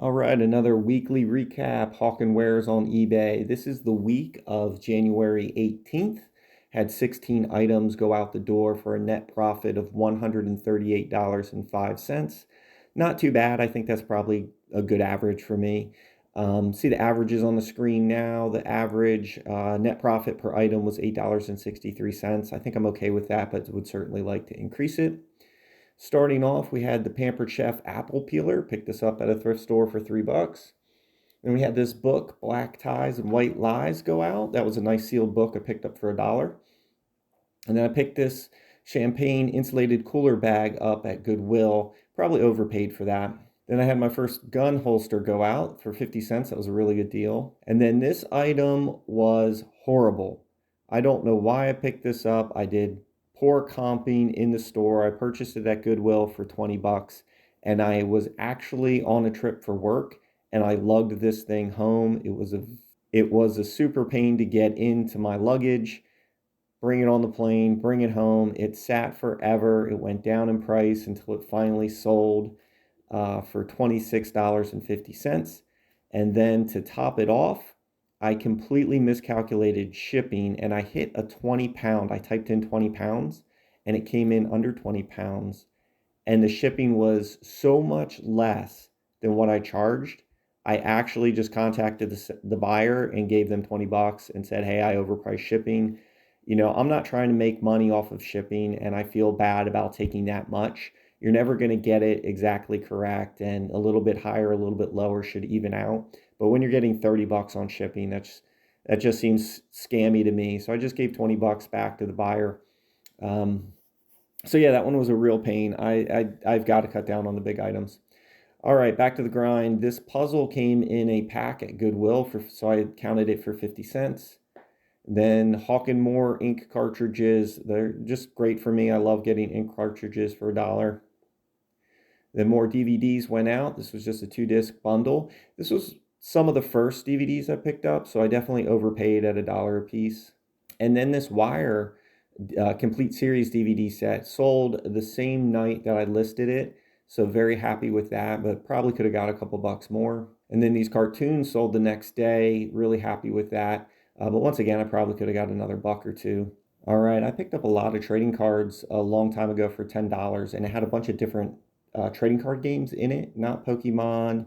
All right, another weekly recap, Hawk and Wares on eBay. This is the week of January 18th. Had 16 items go out the door for a net profit of $138.05. Not too bad. I think that's probably a good average for me. See the averages on the screen now. The average net profit per item was $8.63. I think I'm okay with that, but would certainly like to increase it. Starting off, we had the Pampered Chef apple peeler. Picked this up at a thrift store for $3. Then we had this book, Black Ties and White Lies, go out. That was a nice sealed book I picked up for $1. And then I picked this champagne insulated cooler bag up at Goodwill. Probably overpaid for that. Then I had my first gun holster go out for 50 cents. That was a really good deal. And then this item was horrible. I don't know why I picked this up. I did poor comping in the store. I purchased it at Goodwill for $20, and I was actually on a trip for work, and I lugged this thing home. It was a super pain to get into my luggage, bring it on the plane, bring it home. It sat forever. It went down in price until it finally sold for $26.50. And then to top it off, I completely miscalculated shipping and I hit a 20 pound. I typed in 20 pounds and it came in under 20 pounds. And the shipping was so much less than what I charged. I actually just contacted the buyer and gave them $20 and said, hey, I overpriced shipping. I'm not trying to make money off of shipping and I feel bad about taking that much. You're never going to get it exactly correct, and a little bit higher, a little bit lower should even out. But when you're getting $30 on shipping, that just seems scammy to me. So I just gave $20 back to the buyer. So yeah, that one was a real pain. I've got to cut down on the big items. All right, back to the grind. This puzzle came in a pack at Goodwill, so I counted it for 50 cents. Then Hawk and More ink cartridges. They're just great for me. I love getting ink cartridges for $1. Then more DVDs went out. This was just a 2-disc bundle. This was some of the first DVDs I picked up, so I definitely overpaid at $1 a piece. And then this Wire complete series DVD set sold the same night that I listed it, so very happy with that, but probably could have got a couple bucks more. And then these cartoons sold the next day, really happy with that. But once again, I probably could have got another buck or two. All right, I picked up a lot of trading cards a long time ago for $10, and it had a bunch of different trading card games in it, not Pokemon,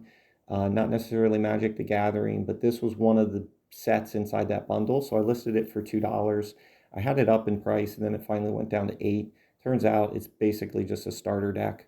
not necessarily Magic the Gathering, but this was one of the sets inside that bundle. So I listed it for $2. I had it up in price and then it finally went down to $8. Turns out it's basically just a starter deck.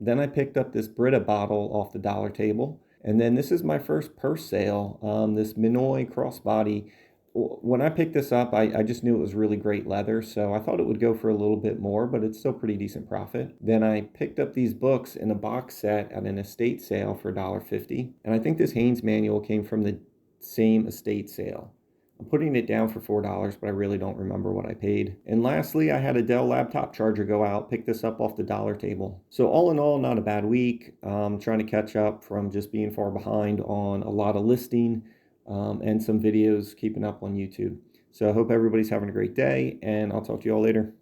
Then I picked up this Brita bottle off the dollar table. And then this is my first purse sale, this Minoy crossbody. When I picked this up, I just knew it was really great leather, so I thought it would go for a little bit more, but it's still pretty decent profit. Then I picked up these books in a box set at an estate sale for $1.50, and I think this Haynes manual came from the same estate sale. I'm putting it down for $4, but I really don't remember what I paid. And lastly, I had a Dell laptop charger go out, pick this up off the dollar table. So all in all, not a bad week. Trying to catch up from just being far behind on a lot of listing. And some videos keeping up on YouTube. So I hope everybody's having a great day, and I'll talk to you all later.